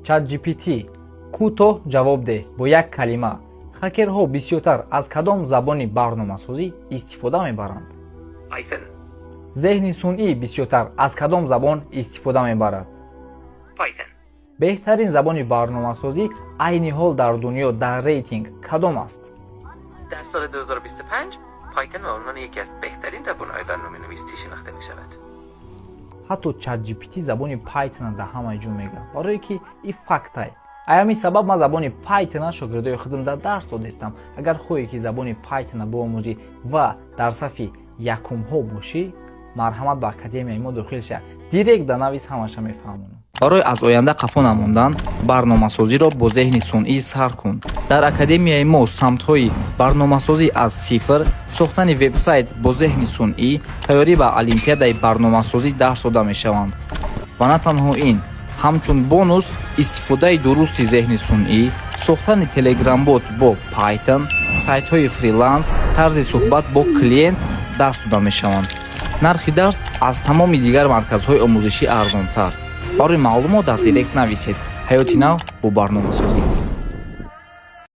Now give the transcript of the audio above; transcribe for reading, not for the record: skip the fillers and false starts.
ChatGPT кӯтоҳ ҷавоб деҳ бо як калима. Хакерҳо бисёртар аз кадом забони барномасозӣ истифода мебаранд? Python. Зеҳни сунъӣ бисёртар аз кадом забон истифода мебарад? Python. беҳтарин забони барномасозӣ айни ҳол дар дунё дар рейтинг кадом аст? در سال 2025 پایتون به عنوان یکی از بهترین زبان‌های برنامه‌نویسی شناخته می‌شود. ҳатто ChatGPT забони Python дар ҳамаи ҷо мегӯяд, барое ки ин фактай. Ҳамин сабаб ман забони Python шогирдои худам дар дарс додистам. Агар хоҳӣ ки забони Python биомӯзӣ ва дар сафи якумҳо бошӣ, марҳамат ба академияи мо дохил ша. Директ дар навис ҳамаша мефаҳмонам. барои аз оянда қафо намондан барномасозиро бо зеҳни сунъӣ сар кун. Дар академияи мо самтҳои барномасозӣ аз сифр, сохтани вебсайт бо зеҳни сунъӣ, тайёрӣ ба олимпиадаи барномасозӣ дарс дода мешаванд. Ва на танҳо ин, ҳамчун бонус истифодаи дурусти зеҳни сунъӣ, сохтани телеграм-бот бо Python, сайтҳои фриланс, тарзи суҳбат бо клиент дарс дода мешаванд. нархи дарс аз тамоми дигар марказҳои омӯзишӣ арзонтар. барои маълумот дар директ нависед. ҳаёти нав бо барномасозӣ.